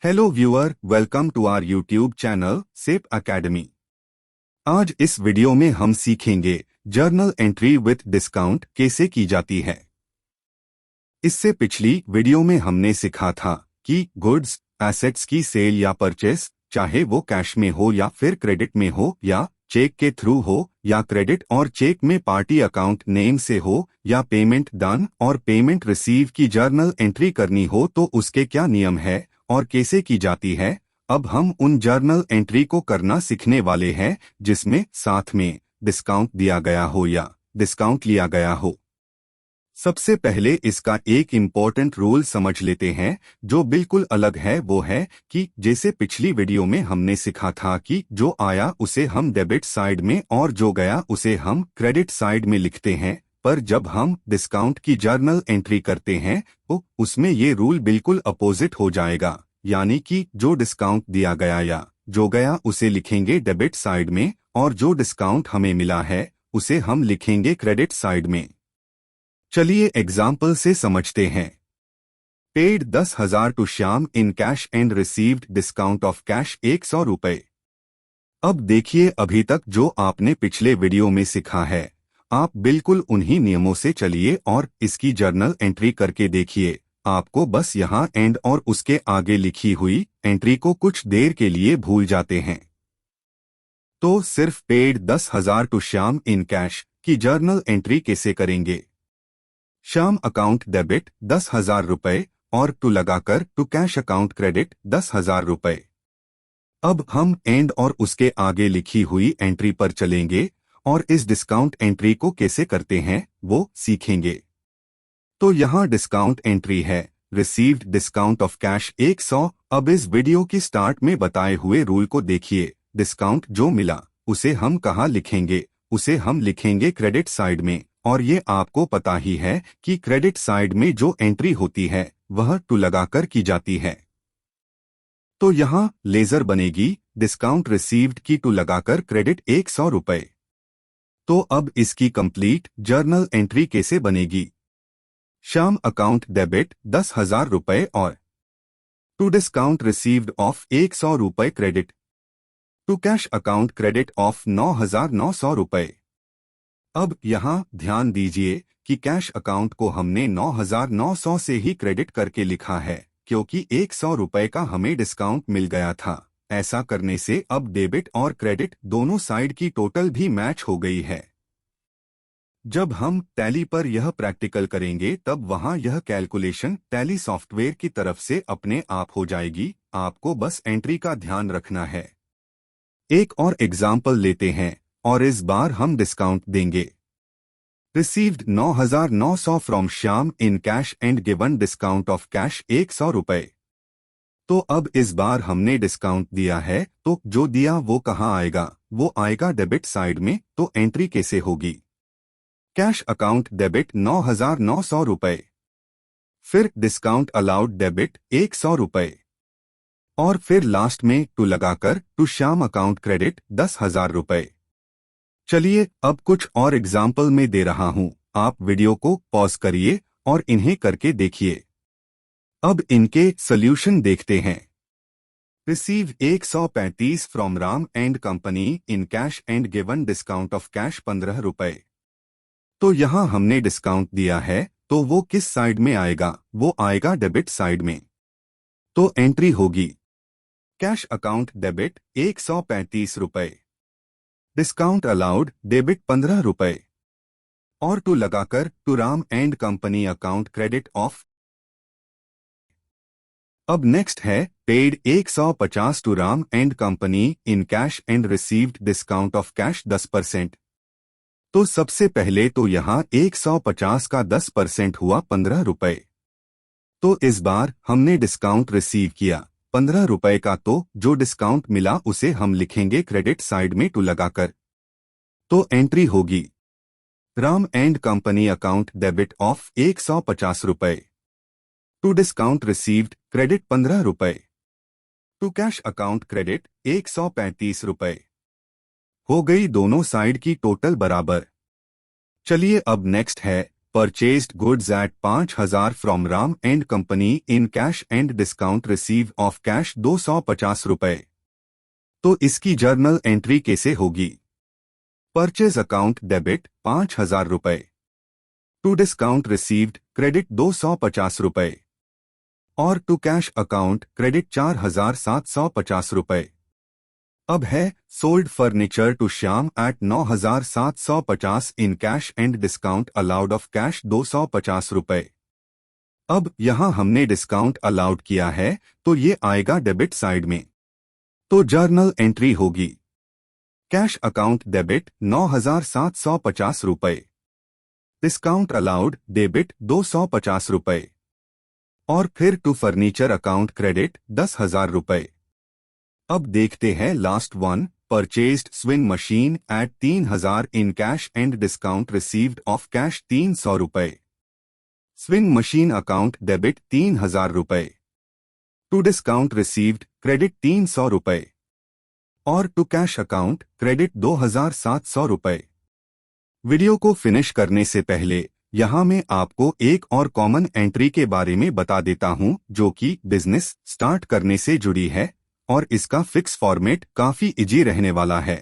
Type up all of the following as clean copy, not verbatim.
Hello viewer, welcome to our YouTube channel सेप academy. आज इस वीडियो में हम सीखेंगे जर्नल एंट्री विथ डिस्काउंट कैसे की जाती है। इससे पिछली वीडियो में हमने सीखा था कि गुड्स एसेट्स की सेल या परचेस, चाहे वो कैश में हो या फिर क्रेडिट में हो या चेक के थ्रू हो या क्रेडिट और चेक में पार्टी अकाउंट नेम से हो या पेमेंट डन और पेमेंट रिसीव की जर्नल एंट्री करनी हो तो उसके क्या नियम है और कैसे की जाती है। अब हम उन जर्नल एंट्री को करना सीखने वाले हैं जिसमें साथ में डिस्काउंट दिया गया हो या डिस्काउंट लिया गया हो। सबसे पहले इसका एक इम्पोर्टेंट रूल समझ लेते हैं जो बिल्कुल अलग है। वो है कि जैसे पिछली वीडियो में हमने सीखा था कि जो आया उसे हम डेबिट साइड में और जो गया उसे हम क्रेडिट साइड में लिखते हैं, पर जब हम डिस्काउंट की जर्नल एंट्री करते हैं तो उसमें ये रूल बिल्कुल अपोजिट हो जाएगा, यानी कि जो डिस्काउंट दिया गया या जो गया उसे लिखेंगे डेबिट साइड में और जो डिस्काउंट हमें मिला है उसे हम लिखेंगे क्रेडिट साइड में। चलिए एग्जाम्पल से समझते हैं। Paid 10,000 to Shyam in cash and received discount of cash 100 रुपये। अब देखिए, अभी तक जो आपने पिछले वीडियो में सीखा है आप बिल्कुल उन्हीं नियमों से चलिए और इसकी जर्नल एंट्री करके देखिए। आपको बस यहाँ एंड और उसके आगे लिखी हुई एंट्री को कुछ देर के लिए भूल जाते हैं। तो सिर्फ paid 10,000 to Shyam in cash की जर्नल एंट्री कैसे करेंगे। श्याम अकाउंट डेबिट 10,000 रुपये और टू लगाकर टू कैश अकाउंट क्रेडिट 10,000 रुपये। अब हम एंड और उसके आगे लिखी हुई एंट्री पर चलेंगे और इस डिस्काउंट एंट्री को कैसे करते हैं वो सीखेंगे। तो यहाँ डिस्काउंट एंट्री है रिसीव्ड डिस्काउंट ऑफ कैश 100। अब इस वीडियो की स्टार्ट में बताए हुए रूल को देखिए। डिस्काउंट जो मिला उसे हम कहाँ लिखेंगे, उसे हम लिखेंगे क्रेडिट साइड में, और ये आपको पता ही है कि क्रेडिट साइड में जो एंट्री होती है वह टू लगाकर की जाती है। तो यहाँ लेजर बनेगी डिस्काउंट रिसीव्ड की टू लगाकर क्रेडिट 100 रुपये। तो अब इसकी कंप्लीट जर्नल एंट्री कैसे बनेगी। श्याम अकाउंट डेबिट 10,000 रुपये और टू डिस्काउंट रिसीव्ड ऑफ 100 रुपये credit to cash account credit of 9,900 रुपये। अब यहाँ ध्यान दीजिए कि कैश अकाउंट को हमने 9,900 से ही क्रेडिट करके लिखा है क्योंकि 100 रुपये का हमें डिस्काउंट मिल गया था। ऐसा करने से अब डेबिट और क्रेडिट दोनों साइड की टोटल भी मैच हो गई है। जब हम टैली पर यह प्रैक्टिकल करेंगे तब वहां यह कैलकुलेशन टैली सॉफ्टवेयर की तरफ से अपने आप हो जाएगी। आपको बस एंट्री का ध्यान रखना है। एक और एग्जाम्पल लेते हैं और इस बार हम डिस्काउंट देंगे। Received 9,900 from Shyam in cash and given discount of cash 100 रुपये। तो अब इस बार हमने डिस्काउंट दिया है तो जो दिया वो कहाँ आएगा, वो आएगा डेबिट साइड में। तो एंट्री कैसे होगी। कैश अकाउंट डेबिट 9,900 रुपये, फिर डिस्काउंट अलाउड डेबिट 100 रुपये और फिर लास्ट में टू लगाकर टू श्याम अकाउंट क्रेडिट 10,000 रुपये। चलिए अब कुछ और एग्जाम्पल में दे रहा हूं, आप वीडियो को पॉज करिए और इन्हें करके देखिए। अब इनके सॉल्यूशन देखते हैं। Receive 135 from Ram and company in cash and given discount of cash 15 रुपये। तो यहाँ हमने डिस्काउंट दिया है तो वो किस साइड में आएगा, वो आएगा डेबिट साइड में। तो एंट्री होगी कैश अकाउंट डेबिट 135 रुपये, डिस्काउंट अलाउड डेबिट 15 रुपये और टू लगाकर to Ram and company account credit of. अब नेक्स्ट है paid 150 to Ram and company in cash and received discount of cash 10%। तो सबसे पहले तो यहाँ 150 का 10% हुआ 15 रुपये। तो इस बार हमने डिस्काउंट रिसीव किया 15 रुपये का, तो जो डिस्काउंट मिला उसे हम लिखेंगे क्रेडिट साइड में टू लगाकर। तो एंट्री होगी Ram and company account debit of 150 रुपये, टू डिस्काउंट रिसीव्ड क्रेडिट 15 रुपये, टू कैश अकाउंट क्रेडिट 135 रुपये। हो गई दोनों साइड की टोटल बराबर। चलिए अब नेक्स्ट है purchased goods at 5,000 from Ram and company in cash and discount receive of cash 250 रुपए। तो इसकी जर्नल एंट्री कैसे होगी? परचेज अकाउंट डेबिट 5,000 रुपए, टू डिस्काउंट रिसीव्ड क्रेडिट 250 रुपए और टू कैश अकाउंट क्रेडिट 4,750 रुपए। अब है sold furniture to Shyam at 9,750 in cash and discount allowed of cash 250 रुपए। अब यहां हमने डिस्काउंट अलाउड किया है तो ये आएगा डेबिट साइड में। तो जर्नल एंट्री होगी कैश अकाउंट डेबिट 9,750 रुपए, डिस्काउंट अलाउड डेबिट 250 रुपए और फिर टू फर्नीचर अकाउंट क्रेडिट 10,000 रुपए। अब देखते हैं last one, purchased swing machine eight 3,000 in cash and discount received of cash 300 रुपए। स्विंग मशीन अकाउंट डेबिट 3,000 रुपए, टू डिस्काउंट रिसीव्ड क्रेडिट 300 रुपए और टू कैश अकाउंट क्रेडिट 2,700 रुपए। वीडियो को फिनिश करने से पहले यहां मैं आपको एक और कॉमन एंट्री के बारे में बता देता हूं जो कि बिजनेस स्टार्ट करने से जुड़ी है और इसका फिक्स फॉर्मेट काफी इजी रहने वाला है।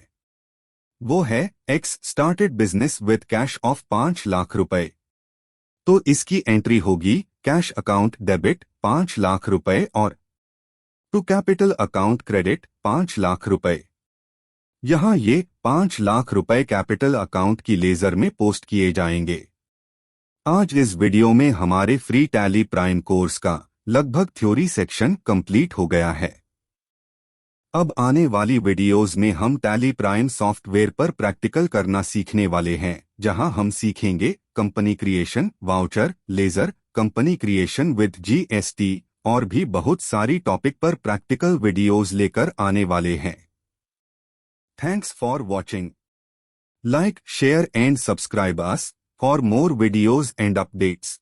वो है x started business with cash of 5 lakh रुपए। तो इसकी एंट्री होगी कैश अकाउंट डेबिट 5 लाख रुपए और to capital account credit 5 lakh रुपए। यहां ये 5 लाख रुपए कैपिटल अकाउंट की लेजर में पोस्ट किए जाएंगे। आज इस वीडियो में हमारे फ्री टैली प्राइम कोर्स का लगभग थ्योरी सेक्शन कंप्लीट हो गया है। अब आने वाली वीडियोस में हम टैली प्राइम सॉफ्टवेयर पर प्रैक्टिकल करना सीखने वाले हैं, जहां हम सीखेंगे company creation, voucher, ledger, company creation with GST और भी बहुत सारी टॉपिक पर प्रैक्टिकल वीडियोस लेकर आने वाले हैं। Thanks for watching. Like, share and subscribe us for more videos and updates.